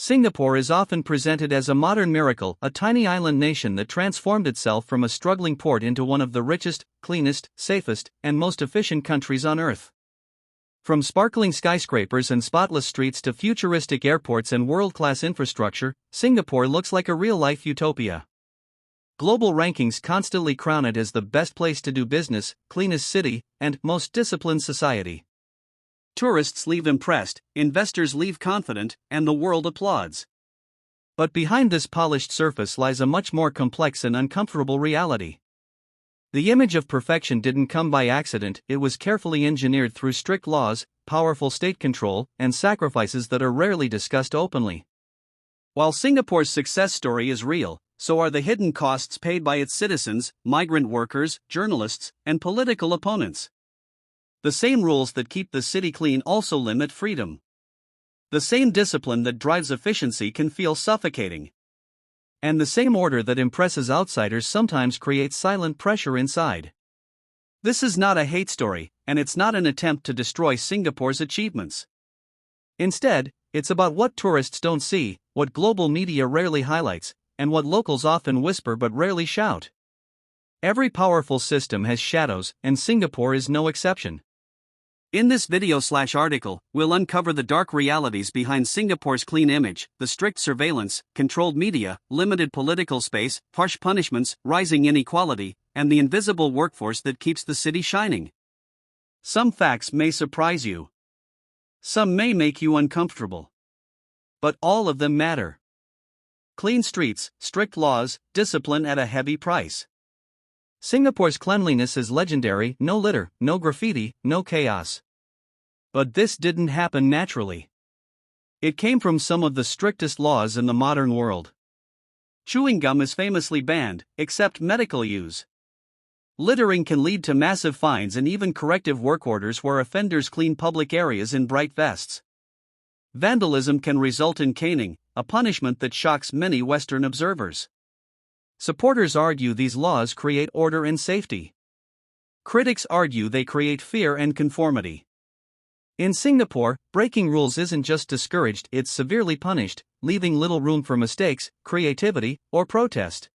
Singapore is often presented as a modern miracle, a tiny island nation that transformed itself from a struggling port into one of the richest, cleanest, safest, and most efficient countries on earth. From sparkling skyscrapers and spotless streets to futuristic airports and world-class infrastructure, Singapore looks like a real-life utopia. Global rankings constantly crown it as the best place to do business, cleanest city, and most disciplined society. Tourists leave impressed, investors leave confident, and the world applauds. But behind this polished surface lies a much more complex and uncomfortable reality. The image of perfection didn't come by accident, it was carefully engineered through strict laws, powerful state control, and sacrifices that are rarely discussed openly. While Singapore's success story is real, so are the hidden costs paid by its citizens, migrant workers, journalists, and political opponents. The same rules that keep the city clean also limit freedom. The same discipline that drives efficiency can feel suffocating. And the same order that impresses outsiders sometimes creates silent pressure inside. This is not a hate story, and it's not an attempt to destroy Singapore's achievements. Instead, it's about what tourists don't see, what global media rarely highlights, and what locals often whisper but rarely shout. Every powerful system has shadows, and Singapore is no exception. In this video/article, we'll uncover the dark realities behind Singapore's clean image, the strict surveillance, controlled media, limited political space, harsh punishments, rising inequality, and the invisible workforce that keeps the city shining. Some facts may surprise you. Some may make you uncomfortable. But all of them matter. Clean streets, strict laws, discipline at a heavy price. Singapore's cleanliness is legendary: no litter, no graffiti, no chaos. But this didn't happen naturally. It came from some of the strictest laws in the modern world. Chewing gum is famously banned, except medical use. Littering can lead to massive fines and even corrective work orders where offenders clean public areas in bright vests. Vandalism can result in caning, a punishment that shocks many Western observers. Supporters argue these laws create order and safety. Critics argue they create fear and conformity. In Singapore, breaking rules isn't just discouraged, it's severely punished, leaving little room for mistakes, creativity, or protest.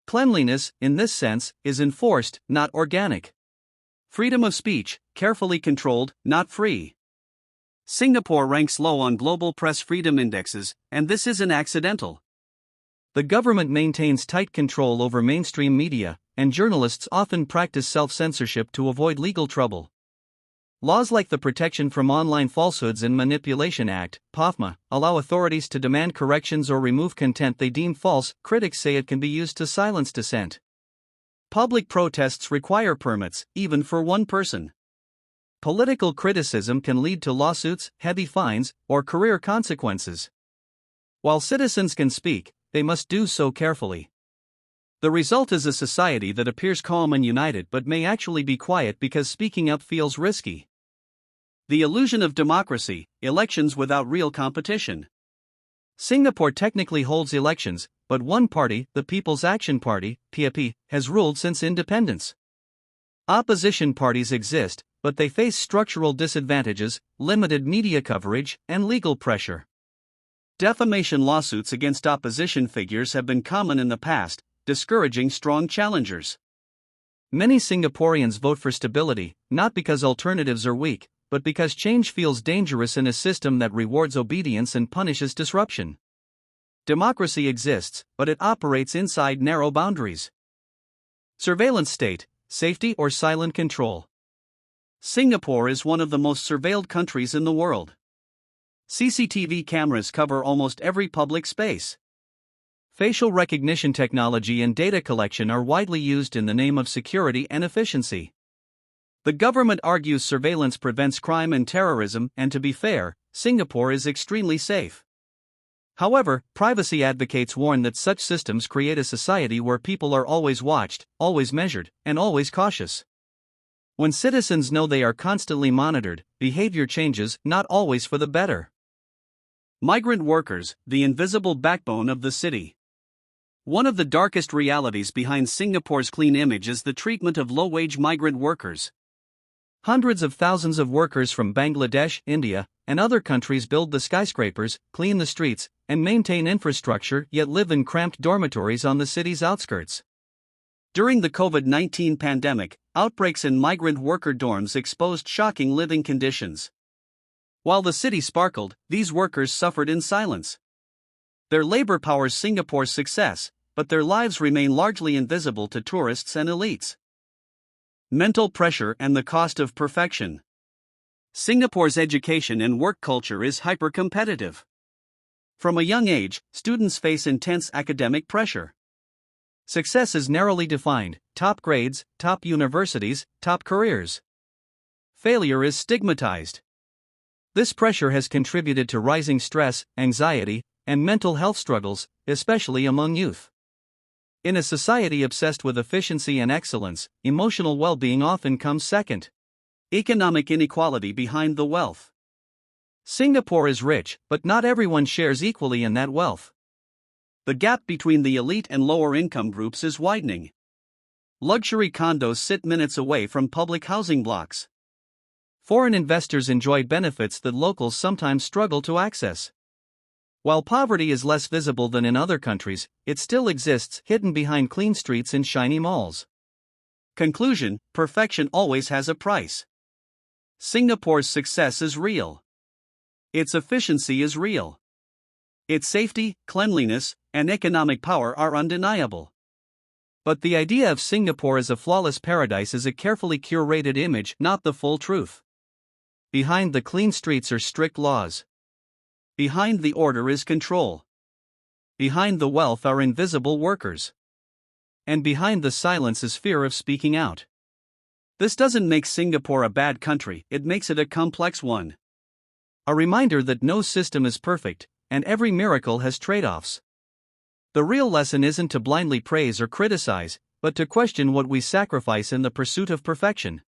Cleanliness, in this sense, is enforced, not organic. Freedom of speech, carefully controlled, not free. Singapore ranks low on global press freedom indexes, and this isn't accidental. The government maintains tight control over mainstream media, and journalists often practice self-censorship to avoid legal trouble. Laws like the Protection from Online Falsehoods and Manipulation Act, POFMA, allow authorities to demand corrections or remove content they deem false. Critics say it can be used to silence dissent. Public protests require permits, even for one person. Political criticism can lead to lawsuits, heavy fines, or career consequences. While citizens can speak, they must do so carefully. The result is a society that appears calm and united but may actually be quiet because speaking up feels risky. The illusion of democracy, elections without real competition. Singapore technically holds elections, but one party, the People's Action Party, PAP, has ruled since independence. Opposition parties exist, but they face structural disadvantages, limited media coverage, and legal pressure. Defamation lawsuits against opposition figures have been common in the past, discouraging strong challengers. Many Singaporeans vote for stability, not because alternatives are weak, but because change feels dangerous in a system that rewards obedience and punishes disruption. Democracy exists, but it operates inside narrow boundaries. Surveillance state, safety or silent control. Singapore is one of the most surveilled countries in the world. CCTV cameras cover almost every public space. Facial recognition technology and data collection are widely used in the name of security and efficiency. The government argues surveillance prevents crime and terrorism, and to be fair, Singapore is extremely safe. However, privacy advocates warn that such systems create a society where people are always watched, always measured, and always cautious. When citizens know they are constantly monitored, behavior changes, not always for the better. Migrant workers, the invisible backbone of the city. One of the darkest realities behind Singapore's clean image is the treatment of low-wage migrant workers. Hundreds of thousands of workers from Bangladesh, India, and other countries build the skyscrapers, clean the streets, and maintain infrastructure, yet live in cramped dormitories on the city's outskirts. During the COVID-19 pandemic, outbreaks in migrant worker dorms exposed shocking living conditions. While the city sparkled, these workers suffered in silence. Their labor powers Singapore's success, but their lives remain largely invisible to tourists and elites. Mental pressure and the cost of perfection. Singapore's education and work culture is hyper-competitive. From a young age, students face intense academic pressure. Success is narrowly defined: top grades, top universities, top careers. Failure is stigmatized. This pressure has contributed to rising stress, anxiety, and mental health struggles, especially among youth. In a society obsessed with efficiency and excellence, emotional well-being often comes second. Economic inequality behind the wealth. Singapore is rich, but not everyone shares equally in that wealth. The gap between the elite and lower income groups is widening. Luxury condos sit minutes away from public housing blocks. Foreign investors enjoy benefits that locals sometimes struggle to access. While poverty is less visible than in other countries, it still exists, hidden behind clean streets and shiny malls. Conclusion: perfection always has a price. Singapore's success is real. Its efficiency is real. Its safety, cleanliness, and economic power are undeniable. But the idea of Singapore as a flawless paradise is a carefully curated image, not the full truth. Behind the clean streets are strict laws. Behind the order is control. Behind the wealth are invisible workers. And behind the silence is fear of speaking out. This doesn't make Singapore a bad country, it makes it a complex one. A reminder that no system is perfect, and every miracle has trade-offs. The real lesson isn't to blindly praise or criticize, but to question what we sacrifice in the pursuit of perfection.